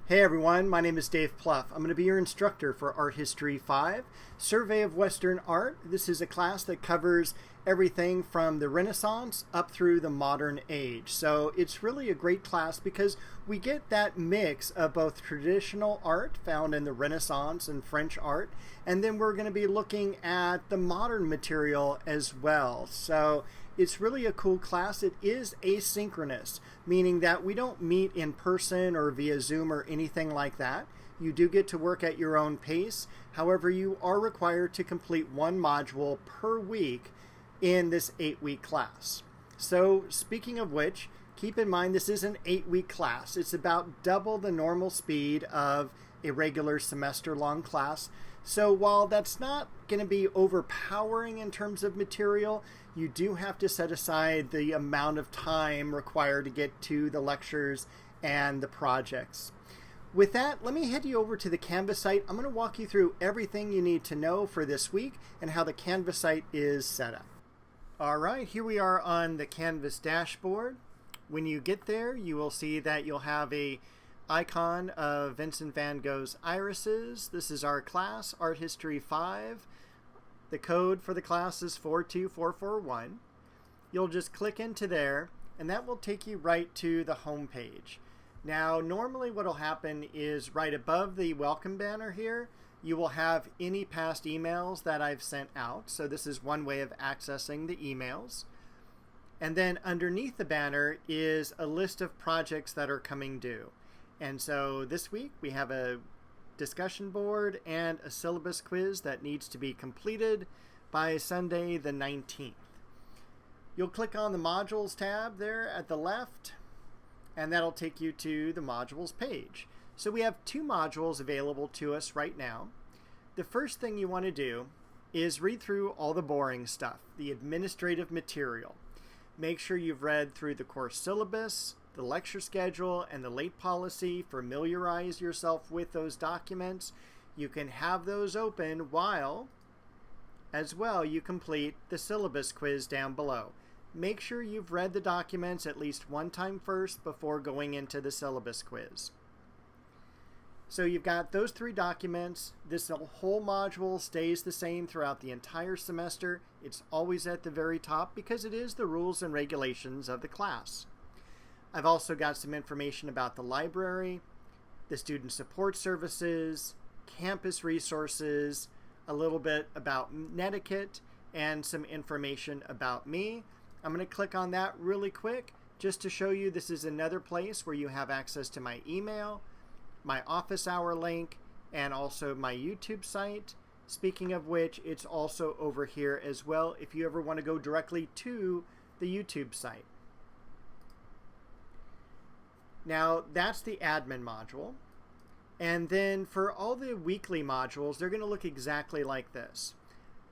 Hey everyone, my name is Dave Pluff. I'm going to be your instructor for Art History 5, Survey of Western Art. This is a class that covers everything from the Renaissance up through the modern age. So it's really a great class because we get that mix of both traditional art found in the Renaissance and French art, and then we're going to be looking at the modern material as well. So it's really a cool class. It is asynchronous, meaning that we don't meet in person or via Zoom or anything like that. You do get to work at your own pace. However, you are required to complete one module per week in this 8-week class. So speaking of which, keep in mind this is an 8-week class. It's about double the normal speed of a regular semester-long class. So while that's not going to be overpowering in terms of material, you do have to set aside the amount of time required to get to the lectures and the projects. With that, let me head you over to the Canvas site. I'm going to walk you through everything you need to know for this week and how the Canvas site is set up. All right, here we are on the Canvas dashboard. When you get there, you will see that you'll have a icon of Vincent van Gogh's irises. This is our class, Art History 5. The code for the class is 42441. You'll just click into there, and that will take you right to the home page. Now, normally what will happen is right above the welcome banner here, you will have any past emails that I've sent out. So this is one way of accessing the emails. And then underneath the banner is a list of projects that are coming due. And so this week we have a discussion board and a syllabus quiz that needs to be completed by Sunday the 19th. You'll click on the modules tab there at the left, and that'll take you to the modules page. So we have two modules available to us right now. The first thing you want to do is read through all the boring stuff, the administrative material. Make sure you've read through the course syllabus, the lecture schedule, and the late policy. Familiarize yourself with those documents. You can have those open while, as well, you complete the syllabus quiz down below. Make sure you've read the documents at least one time first before going into the syllabus quiz. So you've got those three documents. This whole module stays the same throughout the entire semester. It's always at the very top because it is the rules and regulations of the class. I've also got some information about the library, the student support services, campus resources, a little bit about netiquette, and some information about me. I'm going to click on that really quick just to show you this is another place where you have access to my email, my office hour link, and also my YouTube site. Speaking of which, it's also over here as well if you ever want to go directly to the YouTube site. Now, that's the admin module. And then for all the weekly modules, they're going to look exactly like this.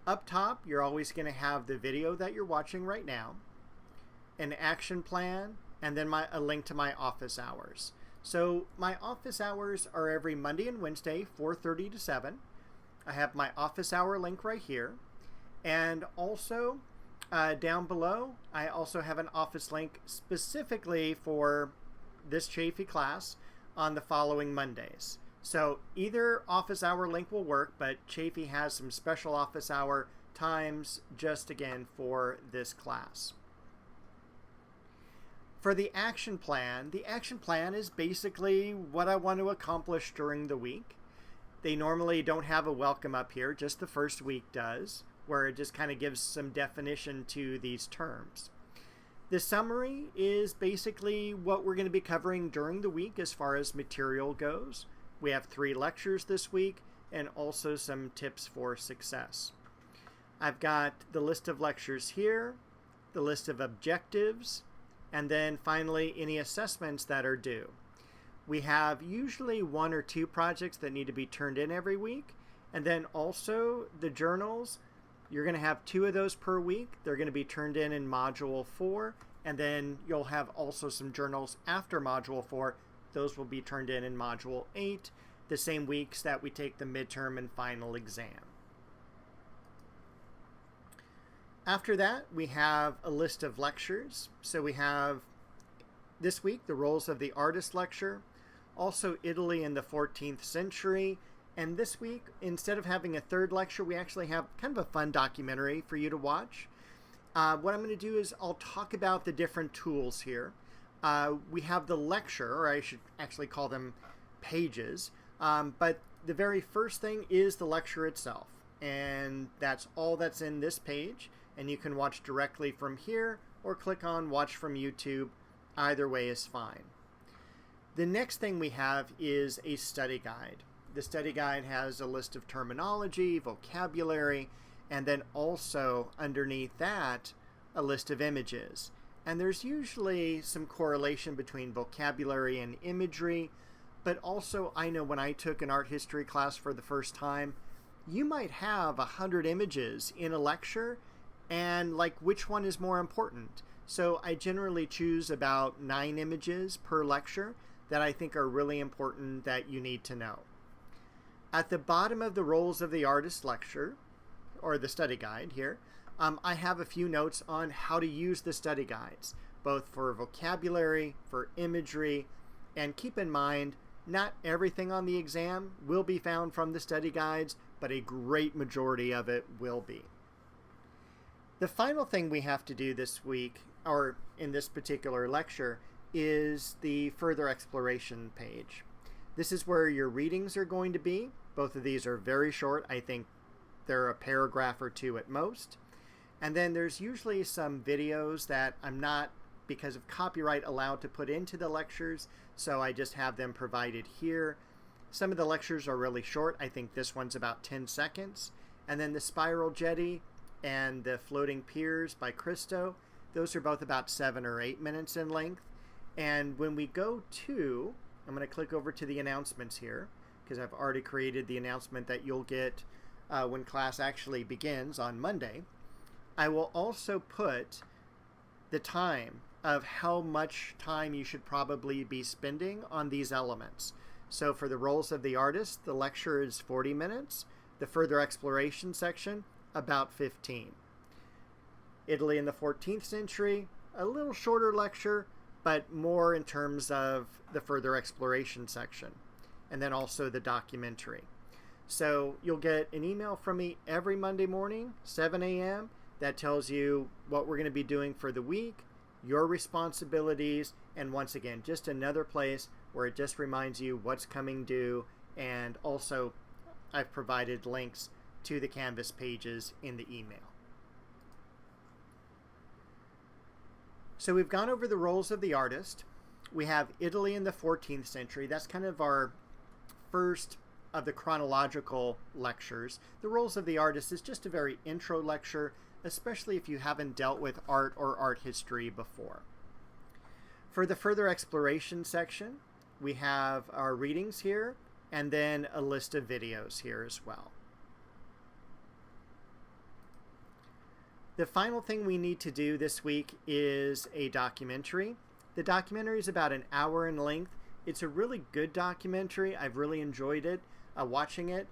Up top, you're always going to have the video that you're watching right now, an action plan, and then a link to my office hours. So my office hours are every Monday and Wednesday, 4:30 to 7. I have my office hour link right here. And also, down below, I also have an office link specifically for this Chaffey class on the following Mondays. So either office hour link will work, but Chaffey has some special office hour times just again for this class. For the action plan is basically what I want to accomplish during the week. They normally don't have a welcome up here, just the first week does, where it just kind of gives some definition to these terms. The summary is basically what we're going to be covering during the week as far as material goes. We have 3 lectures this week and also some tips for success. I've got the list of lectures here, the list of objectives, and then finally any assessments that are due. We have usually 1 or 2 projects that need to be turned in every week, and then also the journals. You're going to have 2 of those per week. They're going to be turned in Module 4, and then you'll have also some journals after Module 4. Those will be turned in Module 8, the same weeks that we take the midterm and final exam. After that, we have a list of lectures. So we have this week the Roles of the Artist lecture, also Italy in the 14th century. And this week, instead of having a third lecture, we actually have kind of a fun documentary for you to watch. What I'm going to do is I'll talk about the different tools here. We have the lecture, or I should actually call them pages, but the very first thing is the lecture itself. And that's all that's in this page, and you can watch directly from here or click on watch from YouTube. Either way is fine. The next thing we have is a study guide. The study guide has a list of terminology, vocabulary, and then also underneath that a list of images. And there's usually some correlation between vocabulary and imagery, but also I know when I took an art history class for the first time, you might have 100 images in a lecture, and like which one is more important? So I generally choose about 9 images per lecture that I think are really important that you need to know. At the bottom of the Roles of the Artist lecture, or the study guide here, I have a few notes on how to use the study guides, both for vocabulary, for imagery, and keep in mind, not everything on the exam will be found from the study guides, but a great majority of it will be. The final thing we have to do this week, or in this particular lecture, is the further exploration page. This is where your readings are going to be. Both of these are very short. I think they're a paragraph or two at most. And then there's usually some videos that I'm not, because of copyright, allowed to put into the lectures, so I just have them provided here. Some of the lectures are really short. I think this one's about 10 seconds. And then the Spiral Jetty and the Floating Piers by Christo, those are both about 7 or 8 minutes in length. And when we go to, I'm going to click over to the announcements here, because I've already created the announcement that you'll get when class actually begins on Monday. I will also put the time of how much time you should probably be spending on these elements. So for the Roles of the Artist, the lecture is 40 minutes. The further exploration section, about 15. Italy in the 14th century, a little shorter lecture, but more in terms of the further exploration section. And then also the documentary. So you'll get an email from me every Monday morning, 7 a.m., that tells you what we're going to be doing for the week, your responsibilities, and once again, just another place where it just reminds you what's coming due, and also I've provided links to the Canvas pages in the email. So we've gone over the Roles of the Artist. We have Italy in the 14th century. That's kind of our first of the chronological lectures. The Roles of the Artist is just a very intro lecture, especially if you haven't dealt with art or art history before. For the further exploration section, we have our readings here, and then a list of videos here as well. The final thing we need to do this week is a documentary. The documentary is about an hour in length. It's a really good documentary. I've really enjoyed it, watching it.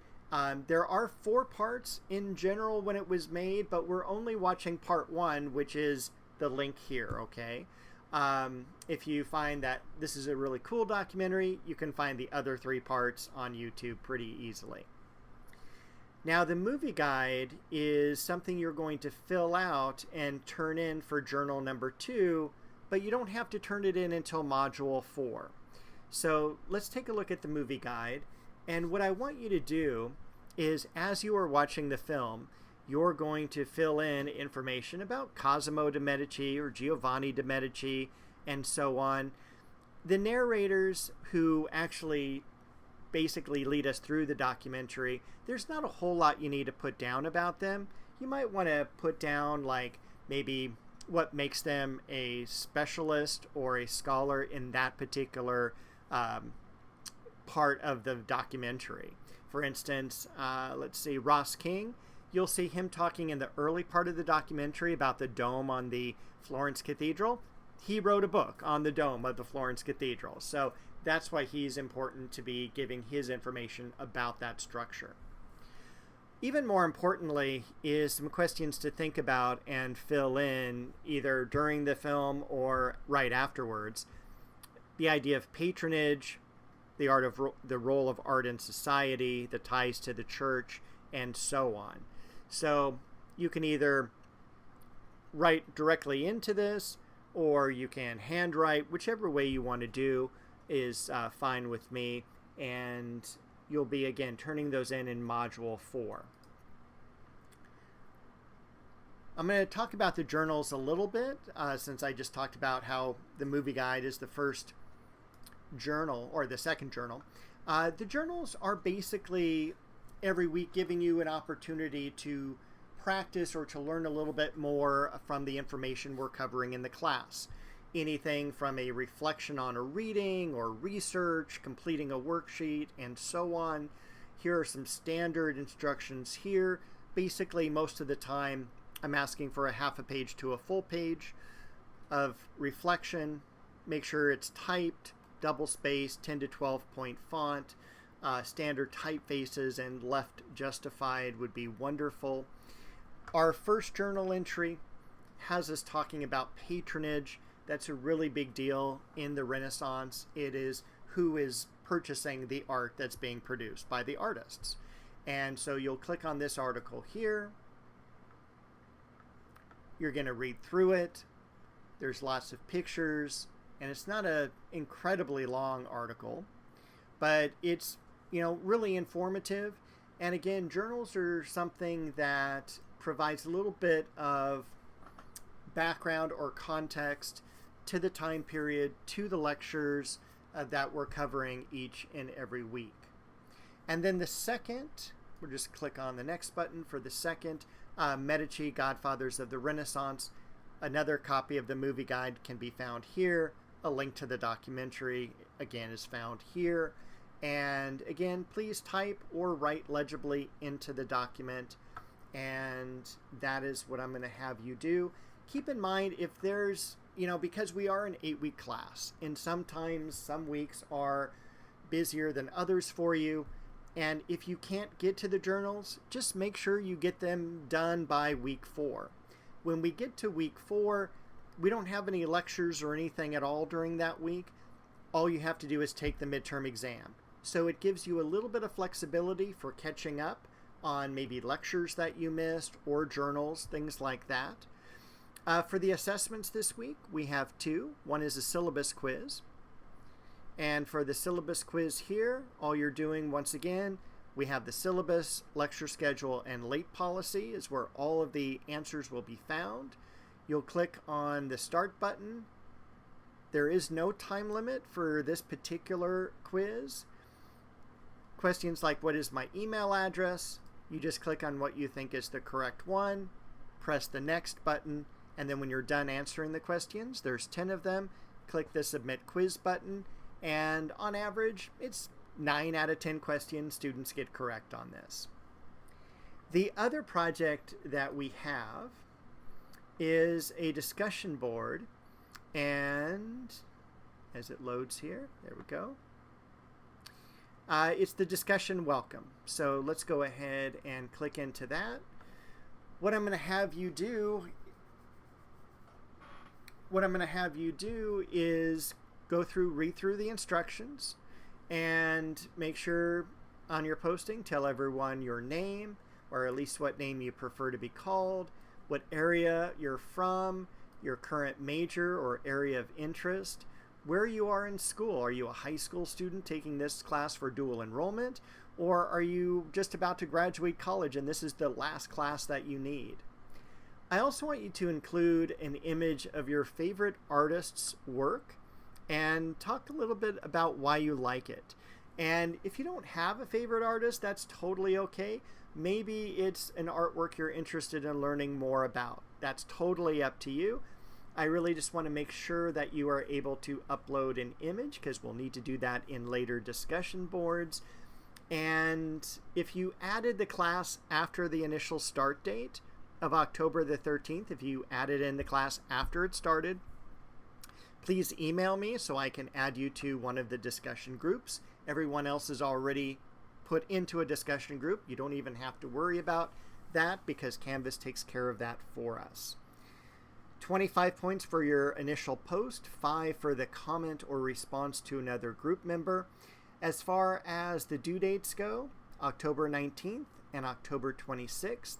There are 4 parts in general when it was made, but we're only watching part 1, which is the link here, okay? If you find that this is a really cool documentary, you can find the other 3 parts on YouTube pretty easily. Now, the movie guide is something you're going to fill out and turn in for journal number 2, but you don't have to turn it in until module 4. So let's take a look at the movie guide. And what I want you to do is, as you are watching the film, you're going to fill in information about Cosimo de' Medici or Giovanni de' Medici and so on. The narrators who actually basically lead us through the documentary, there's not a whole lot you need to put down about them. You might want to put down like maybe what makes them a specialist or a scholar in that particular part of the documentary. For instance, let's see, Ross King, you'll see him talking in the early part of the documentary about the dome on the Florence Cathedral. He wrote a book on the dome of the Florence Cathedral. So that's why he's important to be giving his information about that structure. Even more importantly is some questions to think about and fill in either during the film or right afterwards. The idea of patronage, the role of art in society, the ties to the church, and so on. So you can either write directly into this, or you can handwrite. Whichever way you want to do is fine with me, and you'll be, again, turning those in Module 4. I'm going to talk about the journals a little bit, since I just talked about how the movie guide is the first journal, or the second journal. The journals are basically every week giving you an opportunity to practice or to learn a little bit more from the information we're covering in the class. Anything from a reflection on a reading or research, completing a worksheet, and so on. Here are some standard instructions here. Basically, most of the time, I'm asking for a half a page to a full page of reflection. Make sure it's typed, double spaced, 10 to 12 point font. Standard typefaces and left justified would be wonderful. Our first journal entry has us talking about patronage. That's a really big deal in the Renaissance. It is who is purchasing the art that's being produced by the artists. And so you'll click on this article here. You're going to read through it. There's lots of pictures, and it's not an incredibly long article, but it's, really informative. And again, journals are something that provides a little bit of background or context to the time period, to the lectures that we're covering each and every week. And then the second, we'll just click on the next button for the second, Medici, Godfathers of the Renaissance. Another copy of the movie guide can be found here. A link to the documentary, again, is found here. And again, please type or write legibly into the document. And that is what I'm going to have you do. Keep in mind, if there's, because we are an 8-week class, and sometimes some weeks are busier than others for you, and if you can't get to the journals, just make sure you get them done by week 4. When we get to week 4, we don't have any lectures or anything at all during that week. All you have to do is take the midterm exam. So it gives you a little bit of flexibility for catching up on maybe lectures that you missed or journals, things like that. For the assessments this week, we have 2. One is a syllabus quiz. And for the syllabus quiz here, all you're doing, once again, we have the syllabus, lecture schedule, and late policy is where all of the answers will be found. You'll click on the start button. There is no time limit for this particular quiz. Questions like, what is my email address? You just click on what you think is the correct one, press the next button, and then when you're done answering the questions, there's 10 of them, click the submit quiz button, and on average, it's 9 out of 10 questions students get correct on this. The other project that we have is a discussion board, and as it loads here, there we go. It's the discussion welcome. So let's go ahead and click into that. What I'm going to have you do is read through the instructions, and make sure on your posting, tell everyone your name, or at least what name you prefer to be called, what area you're from, your current major or area of interest, where you are in school. Are you a high school student taking this class for dual enrollment, or are you just about to graduate college and this is the last class that you need? I also want you to include an image of your favorite artist's work and talk a little bit about why you like it. And if you don't have a favorite artist, that's totally okay. Maybe it's an artwork you're interested in learning more about. That's totally up to you. I really just want to make sure that you are able to upload an image, because we'll need to do that in later discussion boards. And if you added the class after the initial start date of October the 13th, if you added in the class after it started, please email me so I can add you to one of the discussion groups. Everyone else is already put into a discussion group. You don't even have to worry about that because Canvas takes care of that for us. 25 points for your initial post, 5 for the comment or response to another group member. As far as the due dates go, October 19th and October 26th.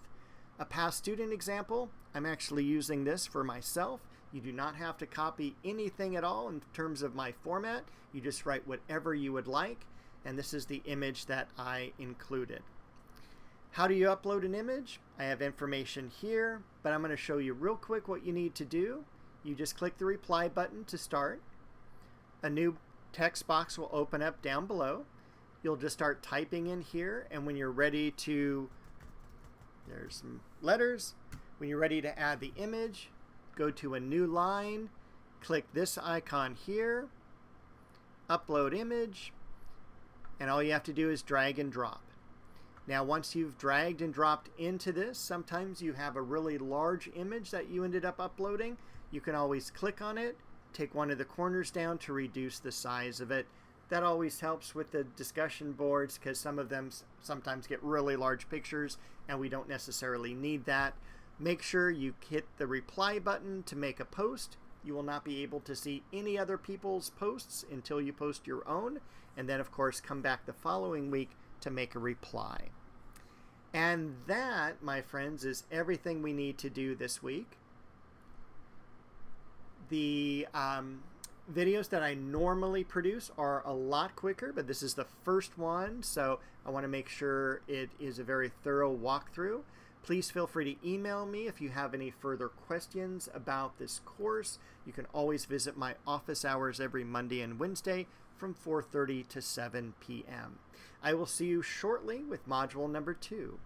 A past student example, I'm actually using this for myself. You do not have to copy anything at all in terms of my format. You just write whatever you would like, and this is the image that I included. How do you upload an image? I have information here, but I'm going to show you real quick what you need to do. You just click the reply button to start. A new text box will open up down below. You'll just start typing in here, and when you're ready to, there's some letters. When you're ready to add the image, go to a new line, click this icon here, upload image, and all you have to do is drag and drop. Now once you've dragged and dropped into this, sometimes you have a really large image that you ended up uploading. You can always click on it, take one of the corners down to reduce the size of it. That always helps with the discussion boards because some of them sometimes get really large pictures and we don't necessarily need that. Make sure you hit the reply button to make a post. You will not be able to see any other people's posts until you post your own, and then of course come back the following week to make a reply. And that, my friends, is everything we need to do this week. The videos that I normally produce are a lot quicker, but this is the first one, so I want to make sure it is a very thorough walkthrough. Please feel free to email me if you have any further questions about this course. You can always visit my office hours every Monday and Wednesday from 4:30 to 7 p.m. I will see you shortly with module number 2.